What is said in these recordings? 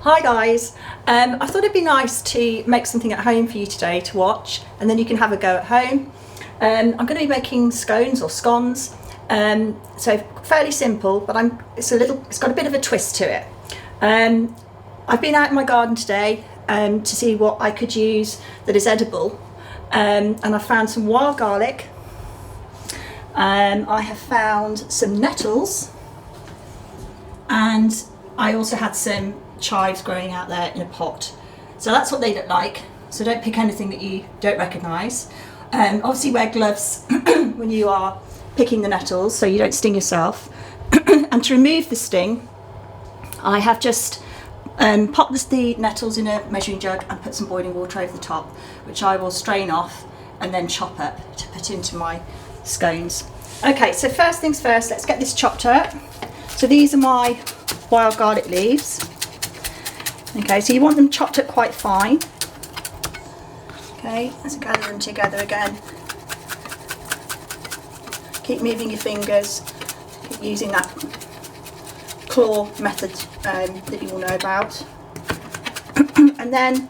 Hi guys, I thought it'd be nice to make something at home for you today to watch, and then you can have a go at home. I'm going to be making scones or scones, so fairly simple, but it's got a bit of a twist to it. I've been out in my garden today to see what I could use that is edible, and I found some wild garlic. I have found some nettles, and I also had some chives growing out there in a pot. So that's what they look like. So don't pick anything that you don't recognise. Obviously wear gloves when you are picking the nettles so you don't sting yourself. And to remove the sting, I have just popped the nettles in a measuring jug and put some boiling water over the top, which I will strain off and then chop up to put into my scones. Okay, so first things first, let's get this chopped up. So these are my wild garlic leaves. Okay, so you want them chopped up quite fine. Okay, let's gather them together again. Keep moving your fingers, keep using that claw method that you all know about. And then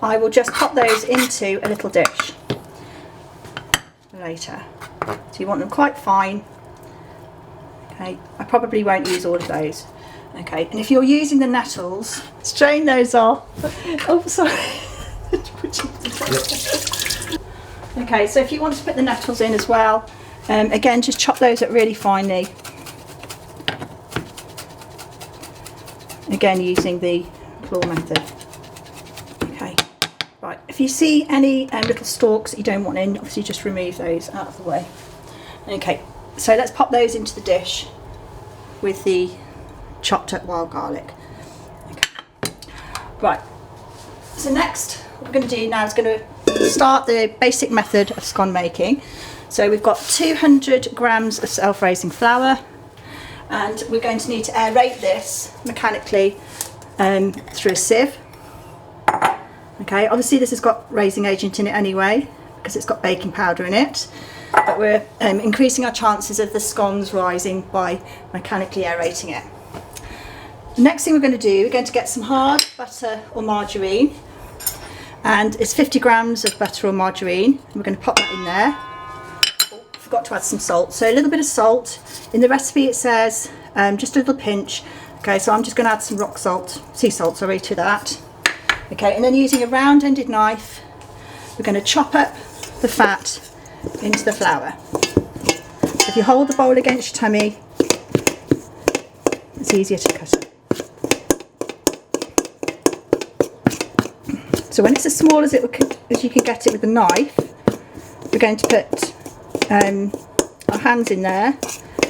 I will just pop those into a little dish later. So you want them quite fine. Okay, I probably won't use all of those. Okay, and if you're using the nettles, strain those off. Oh, sorry. Okay, so if you want to put the nettles in as well, again, just chop those up really finely. Again, using the claw method. Okay, right. If you see any little stalks that you don't want in, obviously just remove those out of the way. Okay, so let's pop those into the dish with the chopped up wild garlic. Okay. Right, so next what we're going to do now is going to start the basic method of scone making. So we've got 200 grams of self-raising flour, and we're going to need to aerate this mechanically through a sieve. Okay, obviously this has got raising agent in it anyway because it's got baking powder in it, but we're increasing our chances of the scones rising by mechanically aerating it. The next thing we're going to do, we're going to get some hard butter or margarine, and it's 50 grams of butter or margarine. We're going to pop that in there. Oh, forgot to add some salt. So a little bit of salt. In the recipe it says just a little pinch. Okay, so I'm just going to add some rock salt, sea salt, sorry, to that. Okay, and then using a round-ended knife, we're going to chop up the fat into the flour. If you hold the bowl against your tummy, it's easier to cut it. So when it's as small as you can get it with a knife, we're going to put our hands in there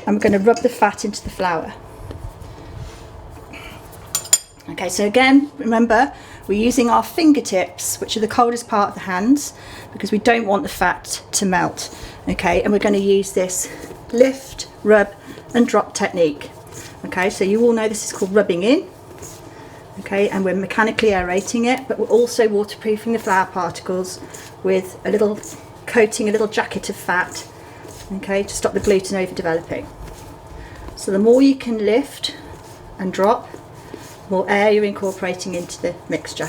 and we're going to rub the fat into the flour. Okay, so again, remember, we're using our fingertips, which are the coldest part of the hands, because we don't want the fat to melt. Okay, and we're going to use this lift, rub and drop technique. Okay, so you all know this is called rubbing in. Okay, and we're mechanically aerating it, but we're also waterproofing the flour particles with a little coating, a little jacket of fat, okay, to stop the gluten over developing. So the more you can lift and drop, the more air you're incorporating into the mixture.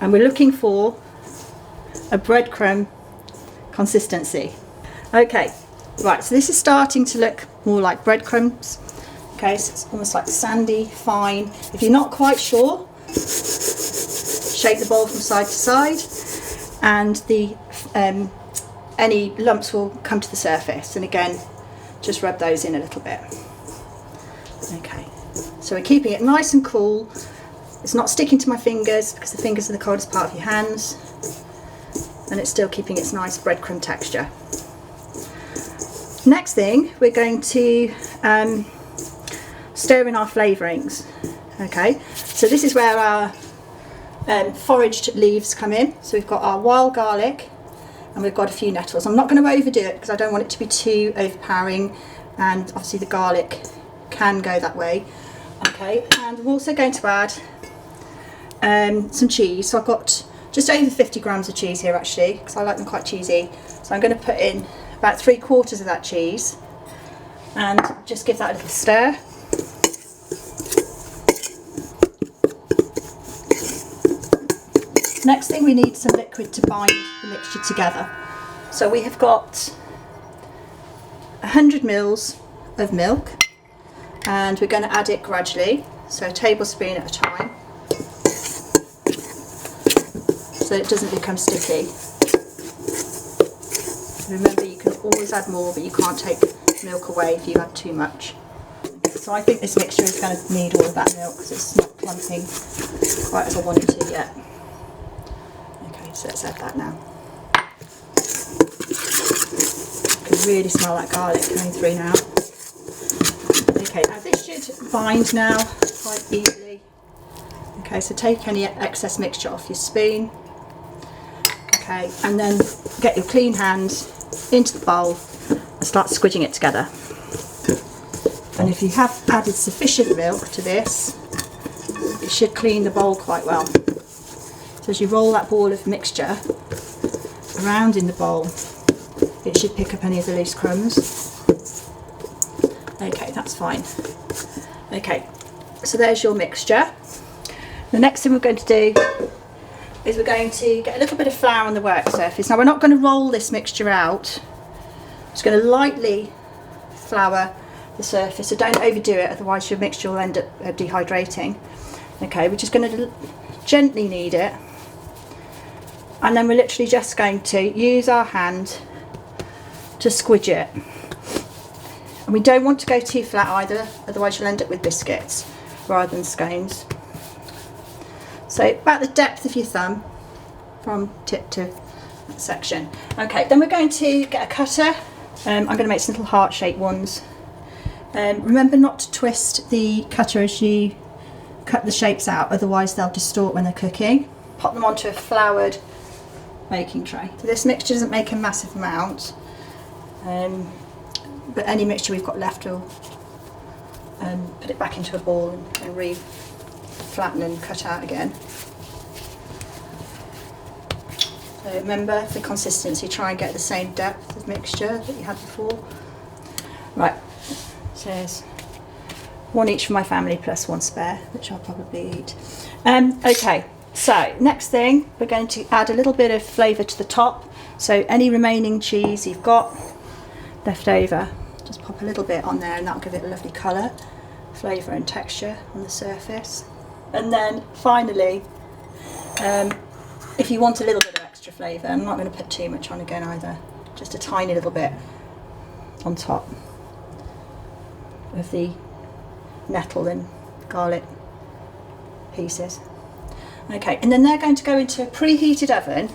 And we're looking for a breadcrumb consistency. Okay, right, so this is starting to look more like breadcrumbs. Okay, so it's almost like sandy, fine. If you're not quite sure, shake the bowl from side to side, and the any lumps will come to the surface. And again, just rub those in a little bit. Okay, so we're keeping it nice and cool. It's not sticking to my fingers because the fingers are the coldest part of your hands, and it's still keeping its nice breadcrumb texture. Next thing, we're going to stir in our flavourings. Okay, so this is where our foraged leaves come in. So we've got our wild garlic and we've got a few nettles. I'm not going to overdo it because I don't want it to be too overpowering, and obviously the garlic can go that way. Okay, and I'm also going to add some cheese. So I've got just over 50 grams of cheese here actually, because I like them quite cheesy. So I'm going to put in about 3/4 of that cheese and just give that a little stir. Next thing, we need some liquid to bind the mixture together. So we have got 100 mils of milk, and we're going to add it gradually, so a tablespoon at a time, so it doesn't become sticky. Remember, you can always add more, but you can't take milk away if you add too much. So I think this mixture is going to need all of that milk because it's not clumping quite as I want it to yet. Okay, so let's add that now. You can really smell that garlic coming through now. Okay, now this should bind now quite easily. Okay, so take any excess mixture off your spoon. Okay, and then get your clean hands into the bowl and start squidging it together. And if you have added sufficient milk to this, it should clean the bowl quite well. So as you roll that ball of mixture around in the bowl, it should pick up any of the loose crumbs. Okay, that's fine. Okay, so there's your mixture. The next thing we're going to do is we're going to get a little bit of flour on the work surface. Now we're not going to roll this mixture out. Just going to lightly flour the surface, so don't overdo it, otherwise your mixture will end up dehydrating. Okay, we're just going to gently knead it, and then we're literally just going to use our hand to squidge it. And we don't want to go too flat either, otherwise you'll end up with biscuits rather than scones. So about the depth of your thumb from tip to that section. Okay, then we're going to get a cutter. I'm going to make some little heart-shaped ones. Remember not to twist the cutter as you cut the shapes out, otherwise they'll distort when they're cooking. Pop them onto a floured baking tray. So this mixture doesn't make a massive amount, but any mixture we've got left will put it back into a ball and re-flatten and cut out again. So remember the consistency, try and get the same depth of mixture that you had before. Right. So there's one each for my family plus one spare, which I'll probably eat. Okay, so next thing, we're going to add a little bit of flavour to the top. So any remaining cheese you've got left over, just pop a little bit on there and that'll give it a lovely colour, flavour and texture on the surface. And then finally, if you want a little bit of extra flavour, I'm not going to put too much on again either, just a tiny little bit on top of the nettle and garlic pieces. Okay, and then they're going to go into a preheated oven.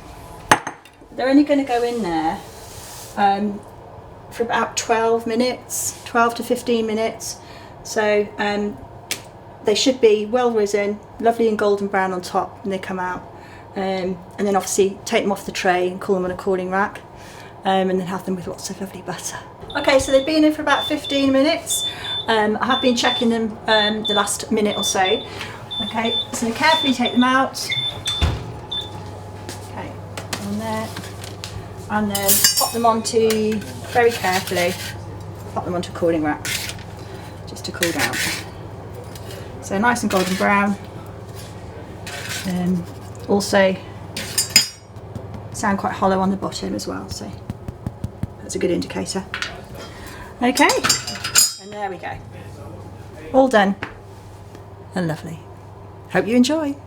They're only going to go in there for about 12 minutes, 12 to 15 minutes. So they should be well risen, lovely and golden brown on top when they come out. And then obviously take them off the tray and cool them on a cooling rack, and then have them with lots of lovely butter. Okay, so they've been in for about 15 minutes. I have been checking them the last minute or so. Okay, so carefully take them out. Okay, on there. And then pop them onto, very carefully, pop them onto a cooling rack, just to cool down. So nice and golden brown. Also sound quite hollow on the bottom as well, so that's a good indicator. Okay, and there we go. All done and lovely. Hope you enjoy.